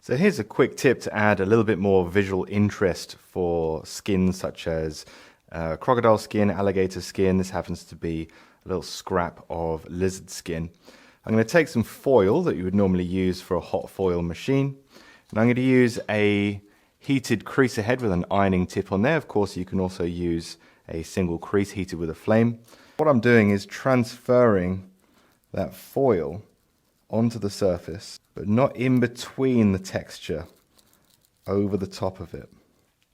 So here's a quick tip to add a little bit more visual interest for skins such as crocodile skin, alligator skin. This happens to be a little scrap of lizard skin. I'm going to take some foil that you would normally use for a hot foil machine, and I'm going to use a heated creaser head with an ironing tip on there. Of course, you can also use a single crease heated with a flame. What I'm doing is transferring that foil onto the surface, but not in between the texture, over the top of it.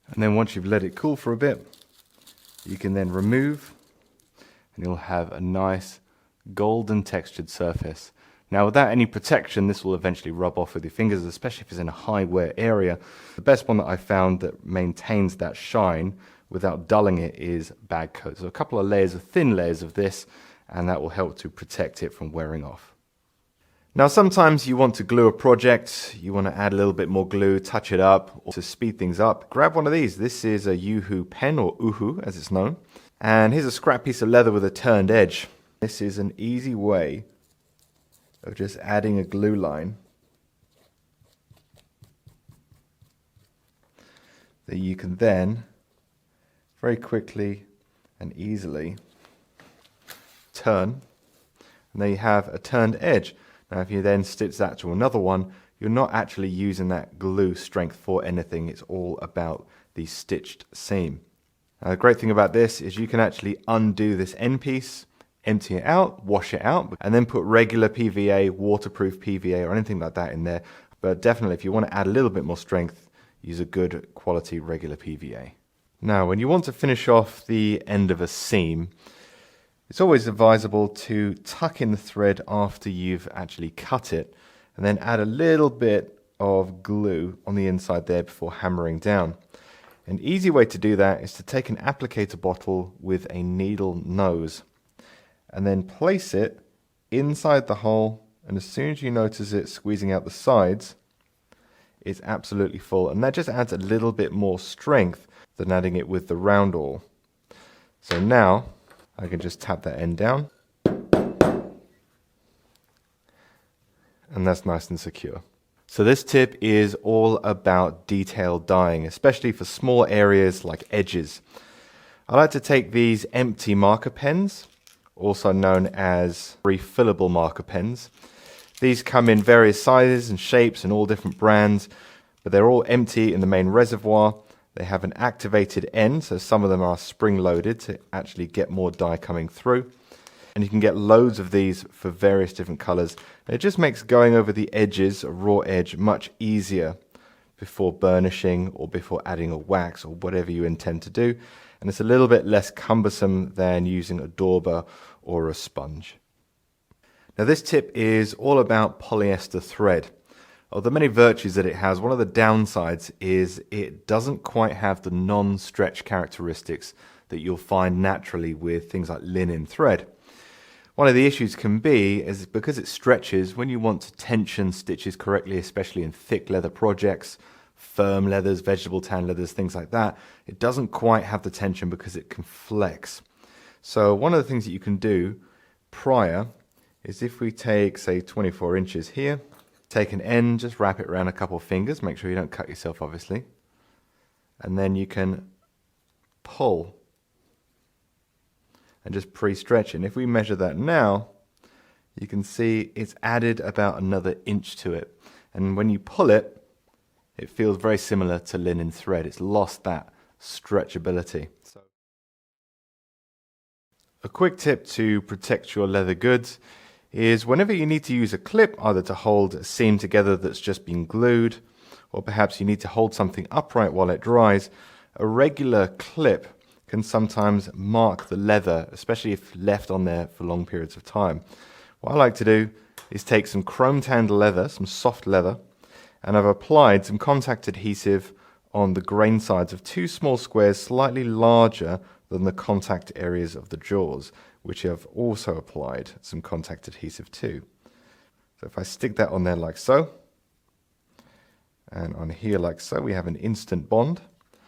And then once you've let it cool for a bit, you can then remove, and you'll have a nice golden textured surface. Now, without any protection, this will eventually rub off with your fingers, especially if it's in a high wear area. The best one that I found that maintains that shine without dulling it is bag coat. So a couple of layers of thin layers of this, and that will help to protect it from wearing off. Now, sometimes you want to glue a project, you want to add a little bit more glue, touch it up, or to speed things up. Grab one of these. This is a Uhu pen, or Uhu as it's known. And here's a scrap piece of leather with a turned edge. This is an easy way of just adding a glue line that you can then very quickly and easily turn. And there you have a turned edge. Now, if you then stitch that to another one, you're not actually using that glue strength for anything. It's all about the stitched seam. Now, the great thing about this is you can actually undo this end piece, empty it out, wash it out, and then put regular PVA, waterproof PVA, or anything like that in there. But definitely, if you want to add a little bit more strength, use a good quality regular PVA. Now, when you want to finish off the end of a seam, it's always advisable to tuck in the thread after you've actually cut it, and then add a little bit of glue on the inside there before hammering down. An easy way to do that is to take an applicator bottle with a needle nose and then place it inside the hole, and as soon as you notice it squeezing out the sides, it's absolutely full, and that just adds a little bit more strength than adding it with the round awl. So now I can just tap that end down, and that's nice and secure. So this tip is all about detail dyeing, especially for small areas like edges. I like to take these empty marker pens, also known as refillable marker pens. These come in various sizes and shapes and all different brands, but they're all empty in the main reservoir. They have an activated end, so some of them are spring-loaded to actually get more dye coming through. And you can get loads of these for various different colors. And it just makes going over the edges, a raw edge, much easier before burnishing or before adding a wax or whatever you intend to do. And it's a little bit less cumbersome than using a dauber or a sponge. Now, this tip is all about polyester thread. Of the many virtues that it has, one of the downsides is it doesn't quite have the non-stretch characteristics that you'll find naturally with things like linen thread. One of the issues can be is because it stretches, when you want to tension stitches correctly, especially in thick leather projects, firm leathers, vegetable tan leathers, things like that, it doesn't quite have the tension because it can flex. So one of the things that you can do prior is, if we take, say, 24 inches here, take an end, just wrap it around a couple of fingers, make sure you don't cut yourself obviously, and then you can pull and just pre-stretch it. And if we measure that now, you can see it's added about another inch to it. And when you pull it, it feels very similar to linen thread. It's lost that stretchability. A quick tip to protect your leather goods is whenever you need to use a clip, either to hold a seam together that's just been glued, or perhaps you need to hold something upright while it dries, a regular clip can sometimes mark the leather, especially if left on there for long periods of time. What I like to do is take some chrome tanned leather, some soft leather, and I've applied some contact adhesive on the grain sides of two small squares slightly larger than the contact areas of the jaws, which I've also applied some contact adhesive to. So if I stick that on there like so, and on here like so, we have an instant bond.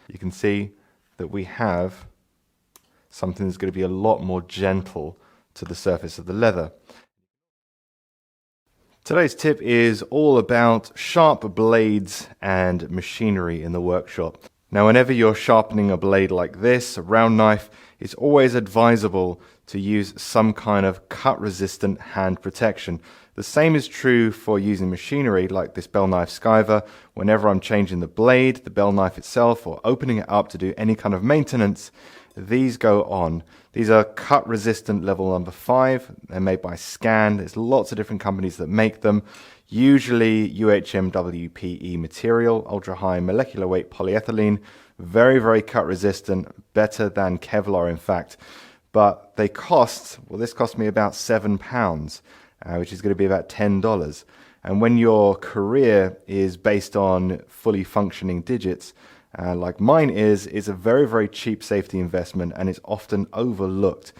You can see that we have something that's going to be a lot more gentle to the surface of the leather. Today's tip is all about sharp blades and machinery in the workshop. Now, whenever you're sharpening a blade like this, a round knife, it's always advisable to use some kind of cut-resistant hand protection. The same is true for using machinery like this bell knife skiver. Whenever I'm changing the blade, the bell knife itself, or opening it up to do any kind of maintenance, these go on. These are cut resistant level number 5. They're made by Scan. There's lots of different companies that make them. Usually UHMWPE material, ultra high molecular weight polyethylene. Very, very cut resistant, better than Kevlar in fact. But they cost, well, this cost me about £7, which is going to be about $10. And when your career is based on fully functioning digits, like mine is, it's a very, very cheap safety investment and it's often overlooked.